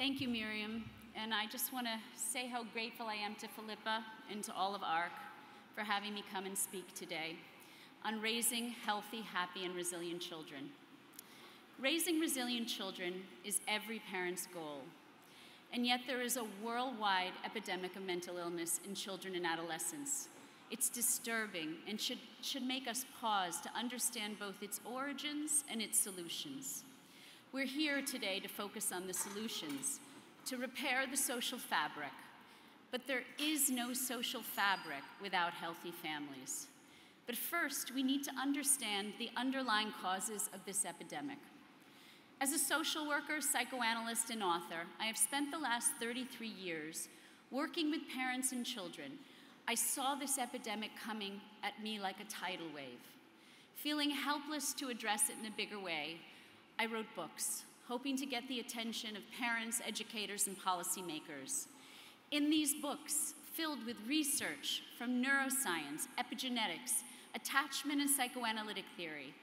Thank you, Miriam. And I just want to say how grateful I am to Philippa and to all of ARC for having me come and speak today on raising healthy, happy, and resilient children. Raising resilient children is every parent's goal. And yet there is a worldwide epidemic of mental illness in children and adolescents. It's disturbing and should make us pause to understand both its origins and its solutions. We're here today to focus on the solutions, to repair the social fabric. But there is no social fabric without healthy families. But first, we need to understand the underlying causes of this epidemic. As a social worker, psychoanalyst, and author, I have spent the last 33 years working with parents and children. I saw this epidemic coming at me like a tidal wave. Feeling helpless to address it in a bigger way, I wrote books, hoping to get the attention of parents, educators, and policymakers. In these books, filled with research from neuroscience, epigenetics, attachment and psychoanalytic theory,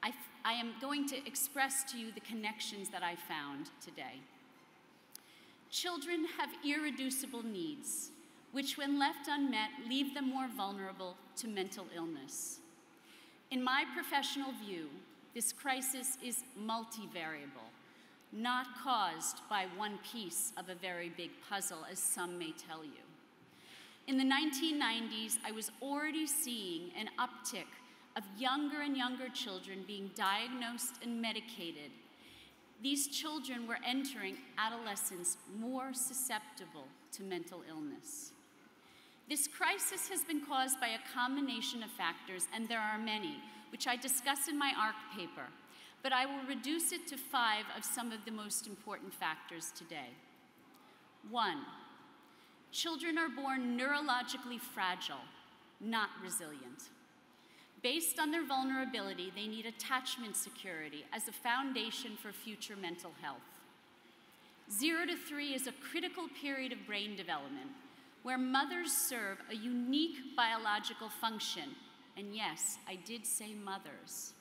I am going to express to you the connections that I found today. Children have irreducible needs, which when left unmet, leave them more vulnerable to mental illness. In my professional view, this crisis is multivariable, not caused by one piece of a very big puzzle, as some may tell you. In the 1990s, I was already seeing an uptick of younger and younger children being diagnosed and medicated. These children were entering adolescence more susceptible to mental illness. This crisis has been caused by a combination of factors, and there are many, which I discuss in my ARC paper, but I will reduce it to 5 of some of the most important factors today. 1, children are born neurologically fragile, not resilient. Based on their vulnerability, they need attachment security as a foundation for future mental health. 0 to 3 is a critical period of brain development where mothers serve a unique biological function. And yes, I did say mothers.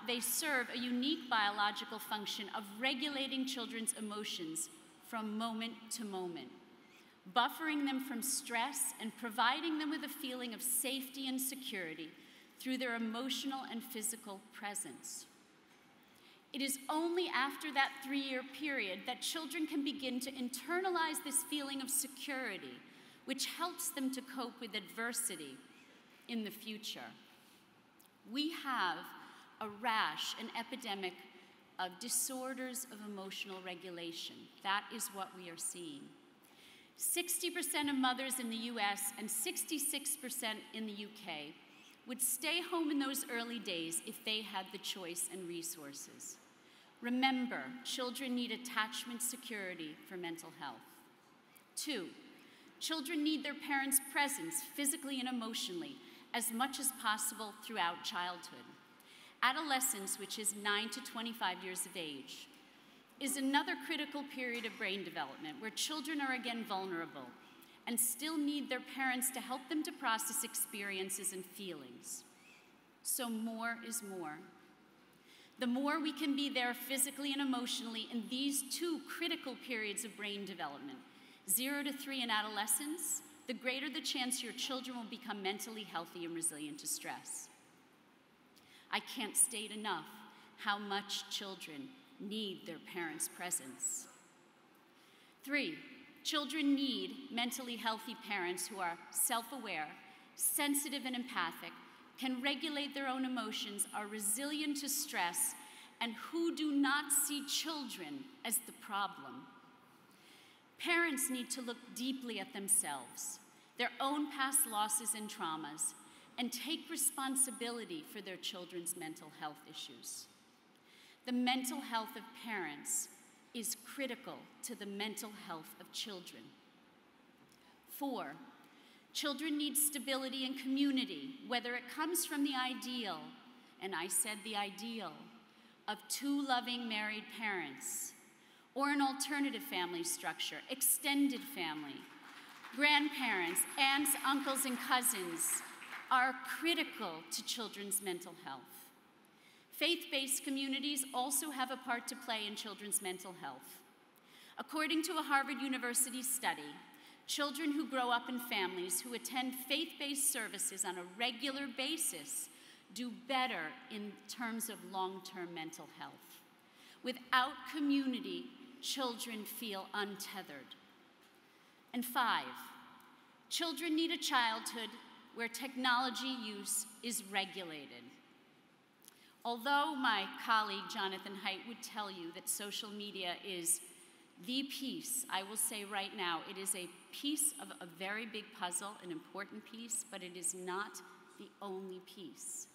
They serve a unique biological function of regulating children's emotions from moment to moment, buffering them from stress and providing them with a feeling of safety and security through their emotional and physical presence. It is only after that 3-year period that children can begin to internalize this feeling of security, which helps them to cope with adversity in the future. We have a rash, an epidemic of disorders of emotional regulation. That is what we are seeing. 60% of mothers in the US and 66% in the UK would stay home in those early days if they had the choice and resources. Remember, children need attachment security for mental health. 2, children need their parents' presence physically and emotionally as much as possible throughout childhood. Adolescence, which is 9 to 25 years of age, is another critical period of brain development where children are again vulnerable and still need their parents to help them to process experiences and feelings. So more is more. The more we can be there physically and emotionally in these 2 critical periods of brain development, 0 to 3 in adolescence, the greater the chance your children will become mentally healthy and resilient to stress. I can't state enough how much children need their parents' presence. 3, children need mentally healthy parents who are self-aware, sensitive and empathic, can regulate their own emotions, are resilient to stress, and who do not see children as the problem. Parents need to look deeply at themselves, their own past losses and traumas, and take responsibility for their children's mental health issues. The mental health of parents is critical to the mental health of children. 4, children need stability and community, whether it comes from the ideal, and I said the ideal, of 2 loving married parents, or an alternative family structure, extended family. Grandparents, aunts, uncles, and cousins are critical to children's mental health. Faith-based communities also have a part to play in children's mental health. According to a Harvard University study, children who grow up in families who attend faith-based services on a regular basis do better in terms of long-term mental health. Without community, children feel untethered. And 5, children need a childhood where technology use is regulated. Although my colleague Jonathan Haidt would tell you that social media is the piece, I will say right now, it is a piece of a very big puzzle, an important piece, but it is not the only piece.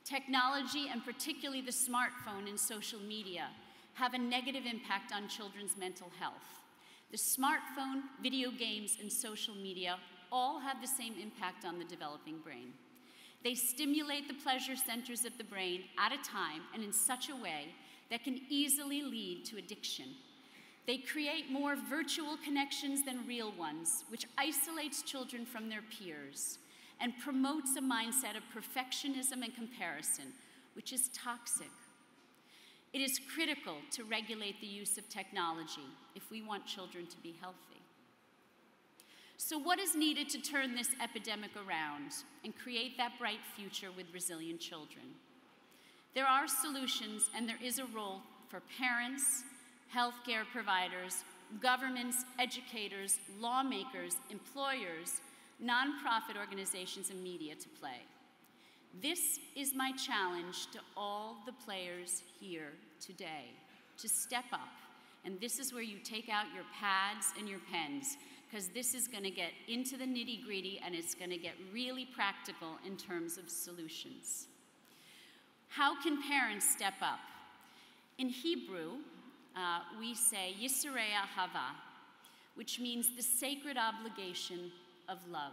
Technology, and particularly the smartphone and social media, have a negative impact on children's mental health. The smartphone, video games, and social media all have the same impact on the developing brain. They stimulate the pleasure centers of the brain at a time and in such a way that can easily lead to addiction. They create more virtual connections than real ones, which isolates children from their peers and promotes a mindset of perfectionism and comparison, which is toxic. It is critical to regulate the use of technology if we want children to be healthy. So what is needed to turn this epidemic around and create that bright future with resilient children? There are solutions, and there is a role for parents, healthcare providers, governments, educators, lawmakers, employers, nonprofit organizations, and media to play. This is my challenge to all the players here today, to step up. And this is where you take out your pads and your pens, because this is going to get into the nitty-gritty and it's going to get really practical in terms of solutions. How can parents step up? In Hebrew, we say Yisrei Ahava, which means the sacred obligation of love.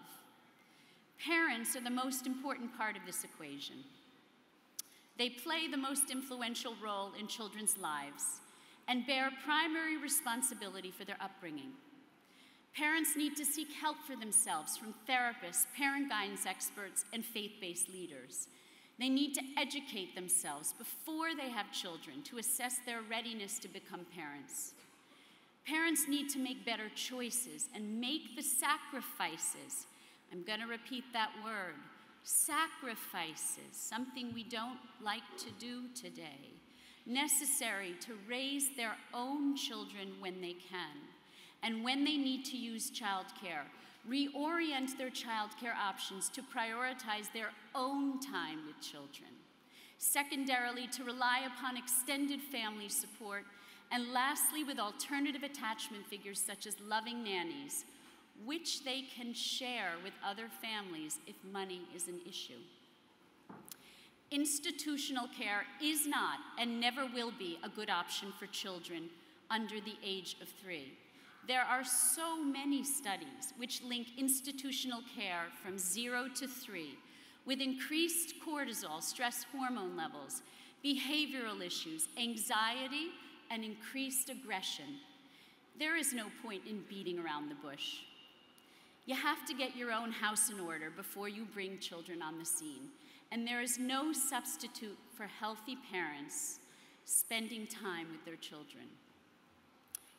Parents are the most important part of this equation. They play the most influential role in children's lives and bear primary responsibility for their upbringing. Parents need to seek help for themselves from therapists, parent guidance experts, and faith-based leaders. They need to educate themselves before they have children to assess their readiness to become parents. Parents need to make better choices and make the sacrifices. I'm going to repeat that word, sacrifices, something we don't like to do today, necessary to raise their own children when they can. And when they need to use childcare, reorient their childcare options to prioritize their own time with children. Secondarily, to rely upon extended family support. And lastly, with alternative attachment figures such as loving nannies, which they can share with other families if money is an issue. Institutional care is not and never will be a good option for children under the age of 3. There are so many studies which link institutional care from 0 to 3 with increased cortisol, stress hormone levels, behavioral issues, anxiety, and increased aggression. There is no point in beating around the bush. You have to get your own house in order before you bring children on the scene. And there is no substitute for healthy parents spending time with their children.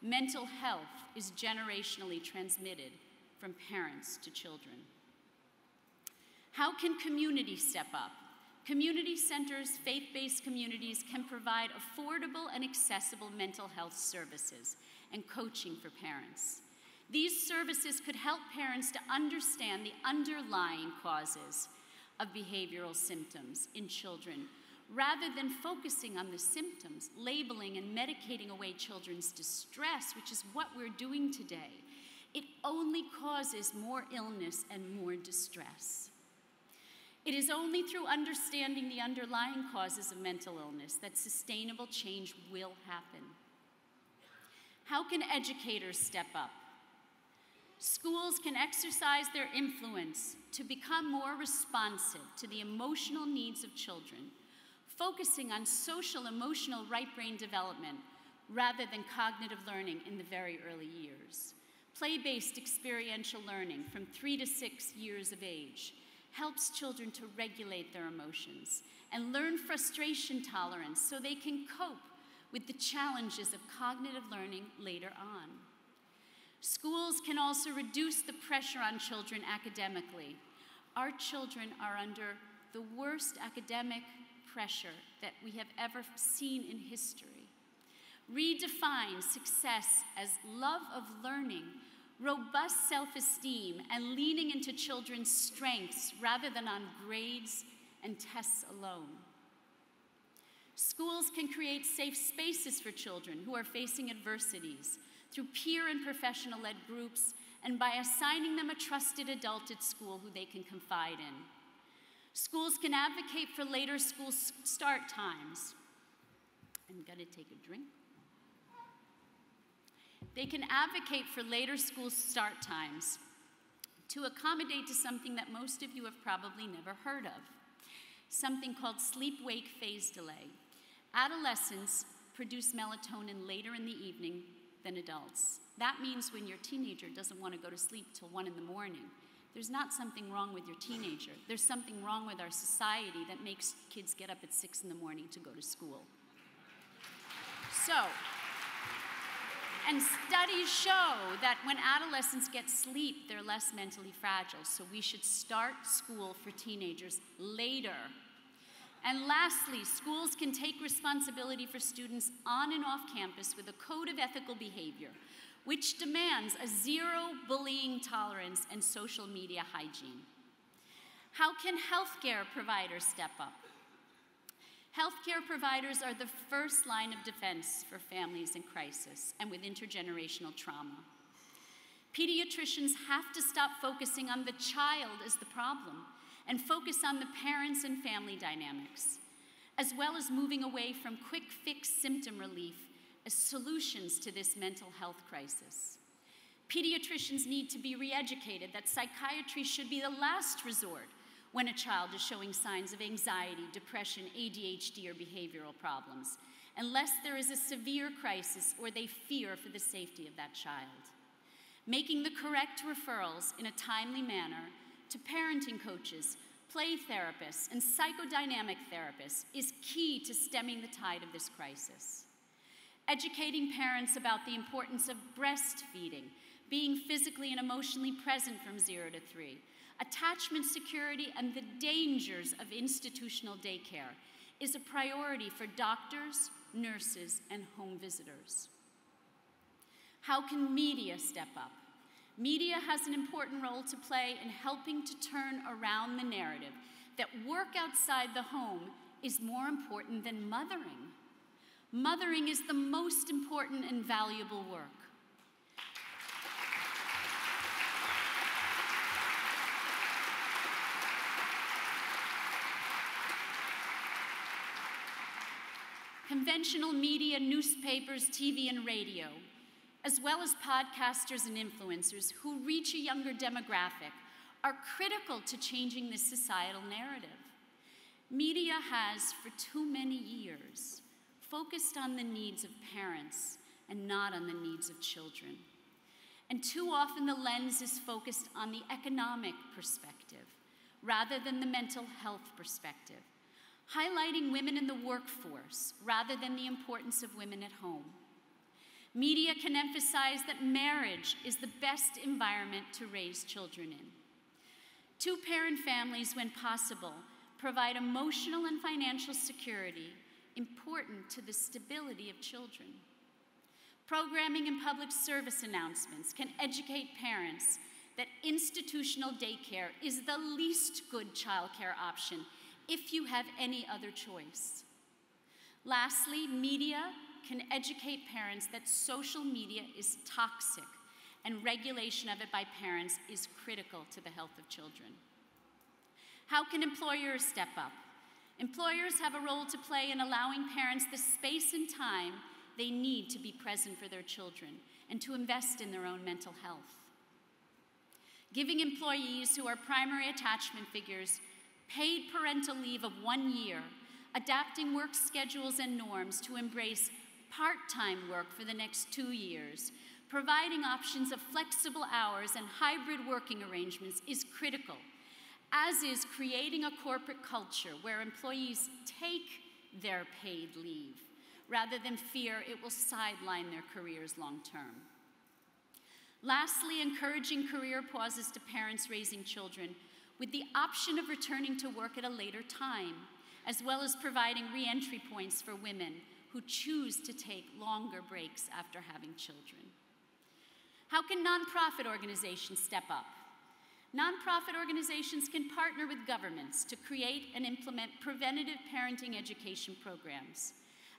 Mental health is generationally transmitted from parents to children. How can communities step up? Community centers, faith-based communities can provide affordable and accessible mental health services and coaching for parents. These services could help parents to understand the underlying causes of behavioral symptoms in children, rather than focusing on the symptoms, labeling and medicating away children's distress, which is what we're doing today. It only causes more illness and more distress. It is only through understanding the underlying causes of mental illness that sustainable change will happen. How can educators step up? Schools can exercise their influence to become more responsive to the emotional needs of children, focusing on social emotional right brain development rather than cognitive learning in the very early years. Play-based experiential learning from 3 to 6 years of age helps children to regulate their emotions and learn frustration tolerance so they can cope with the challenges of cognitive learning later on. Schools can also reduce the pressure on children academically. Our children are under the worst academic pressure that we have ever seen in history. Redefine success as love of learning, robust self-esteem, and leaning into children's strengths rather than on grades and tests alone. Schools can create safe spaces for children who are facing adversities through peer and professional-led groups and by assigning them a trusted adult at school who they can confide in. Schools can advocate for later school start times. I'm gonna take a drink. They can advocate for later school start times to accommodate to something that most of you have probably never heard of, something called sleep-wake phase delay. Adolescents produce melatonin later in the evening than adults. That means when your teenager doesn't want to go to sleep till 1 in the morning, there's not something wrong with your teenager. There's something wrong with our society that makes kids get up at 6 in the morning to go to school. And studies show that when adolescents get sleep, they're less mentally fragile. So we should start school for teenagers later. And lastly, schools can take responsibility for students on and off campus with a code of ethical behavior, which demands a zero bullying tolerance and social media hygiene. How can healthcare providers step up? Healthcare providers are the first line of defense for families in crisis and with intergenerational trauma. Pediatricians have to stop focusing on the child as the problem and focus on the parents and family dynamics, as well as moving away from quick fix symptom relief as solutions to this mental health crisis. Pediatricians need to be re-educated that psychiatry should be the last resort when a child is showing signs of anxiety, depression, ADHD, or behavioral problems, unless there is a severe crisis or they fear for the safety of that child. Making the correct referrals in a timely manner to parenting coaches, play therapists, and psychodynamic therapists is key to stemming the tide of this crisis. Educating parents about the importance of breastfeeding, being physically and emotionally present from 0 to 3, attachment security, and the dangers of institutional daycare is a priority for doctors, nurses, and home visitors. How can media step up? Media has an important role to play in helping to turn around the narrative that work outside the home is more important than mothering. Mothering is the most important and valuable work. Conventional media, newspapers, TV, and radio, as well as podcasters and influencers who reach a younger demographic, are critical to changing this societal narrative. Media has, for too many years, focused on the needs of parents and not on the needs of children. And too often the lens is focused on the economic perspective rather than the mental health perspective, highlighting women in the workforce rather than the importance of women at home. Media can emphasize that marriage is the best environment to raise children in. Two-parent families, when possible, provide emotional and financial security important to the stability of children. Programming and public service announcements can educate parents that institutional daycare is the least good childcare option if you have any other choice. Lastly, media can educate parents that social media is toxic and regulation of it by parents is critical to the health of children. How can employers step up? Employers have a role to play in allowing parents the space and time they need to be present for their children and to invest in their own mental health. Giving employees who are primary attachment figures paid parental leave of 1 year, adapting work schedules and norms to embrace part-time work for the next 2 years, providing options of flexible hours and hybrid working arrangements is critical, as is creating a corporate culture where employees take their paid leave rather than fear it will sideline their careers long term. Lastly, encouraging career pauses to parents raising children with the option of returning to work at a later time, as well as providing re-entry points for women who choose to take longer breaks after having children. How can nonprofit organizations step up? Nonprofit organizations can partner with governments to create and implement preventative parenting education programs,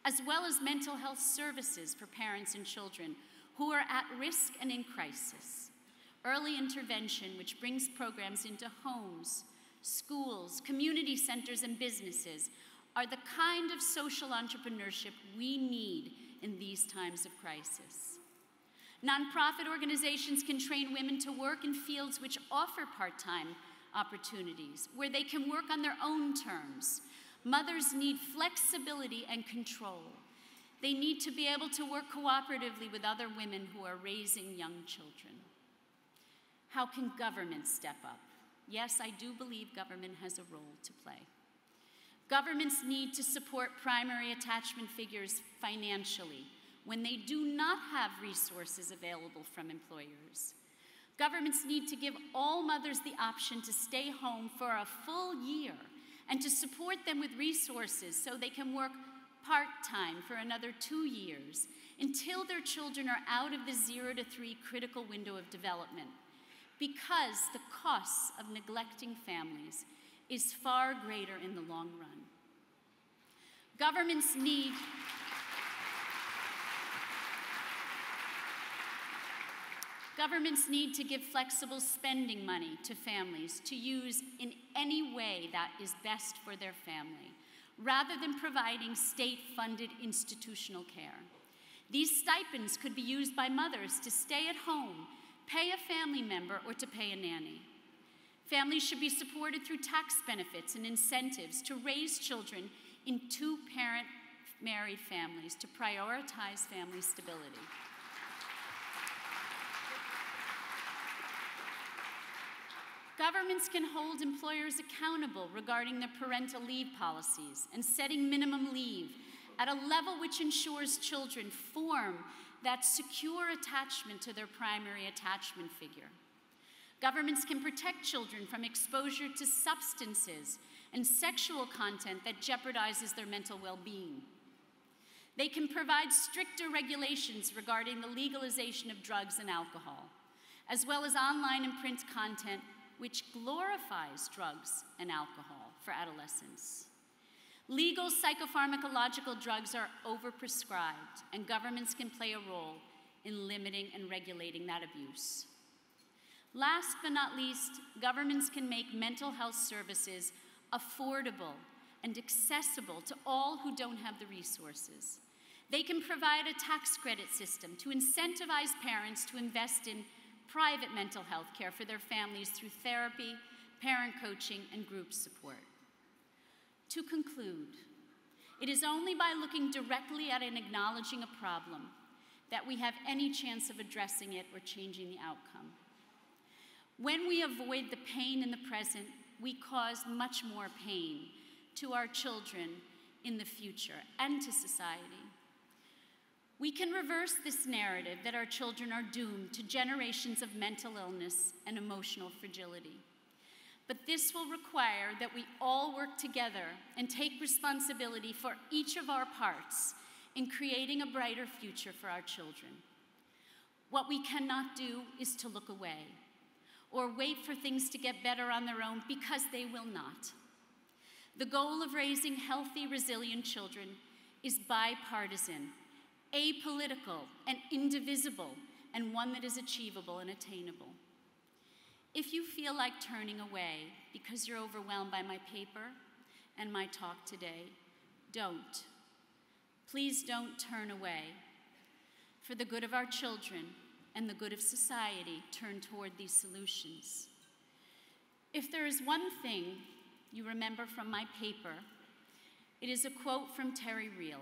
as well as mental health services for parents and children who are at risk and in crisis. Early intervention, which brings programs into homes, schools, community centers, and businesses, are the kind of social entrepreneurship we need in these times of crisis. Nonprofit organizations can train women to work in fields which offer part-time opportunities, where they can work on their own terms. Mothers need flexibility and control. They need to be able to work cooperatively with other women who are raising young children. How can government step up? Yes, I do believe government has a role to play. Governments need to support primary attachment figures financially when they do not have resources available from employers. Governments need to give all mothers the option to stay home for a full year and to support them with resources so they can work part-time for another 2 years until their children are out of the 0 to 3 critical window of development, because the costs of neglecting families is far greater in the long run. Governments need to give flexible spending money to families to use in any way that is best for their family, rather than providing state-funded institutional care. These stipends could be used by mothers to stay at home, pay a family member, or to pay a nanny. Families should be supported through tax benefits and incentives to raise children in two-parent married families to prioritize family stability. Governments can hold employers accountable regarding their parental leave policies and setting minimum leave at a level which ensures children form that secure attachment to their primary attachment figure. Governments can protect children from exposure to substances and sexual content that jeopardizes their mental well-being. They can provide stricter regulations regarding the legalization of drugs and alcohol, as well as online and print content which glorifies drugs and alcohol for adolescents. Legal psychopharmacological drugs are overprescribed, and governments can play a role in limiting and regulating that abuse. Last but not least, governments can make mental health services affordable and accessible to all who don't have the resources. They can provide a tax credit system to incentivize parents to invest in private mental health care for their families through therapy, parent coaching, and group support. To conclude, it is only by looking directly at and acknowledging a problem that we have any chance of addressing it or changing the outcome. When we avoid the pain in the present, we cause much more pain to our children in the future and to society. We can reverse this narrative that our children are doomed to generations of mental illness and emotional fragility. But this will require that we all work together and take responsibility for each of our parts in creating a brighter future for our children. What we cannot do is to look away or wait for things to get better on their own, because they will not. The goal of raising healthy, resilient children is bipartisan, apolitical, and indivisible, and one that is achievable and attainable. If you feel like turning away because you're overwhelmed by my paper and my talk today, don't. Please don't turn away. For the good of our children and the good of society, turn toward these solutions. If there is one thing you remember from my paper, it is a quote from Terry Real.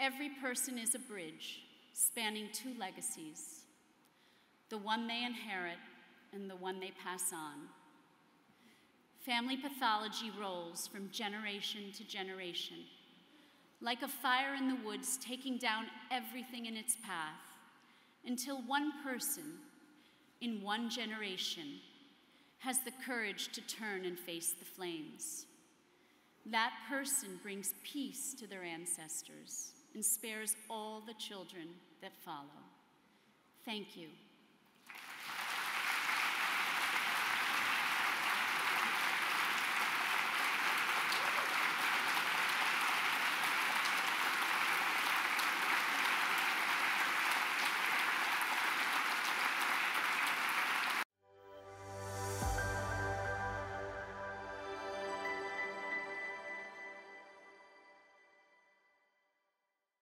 Every person is a bridge spanning two legacies, the one they inherit and the one they pass on. Family pathology rolls from generation to generation, like a fire in the woods taking down everything in its path, until one person in one generation has the courage to turn and face the flames. That person brings peace to their ancestors and spares all the children that follow. Thank you.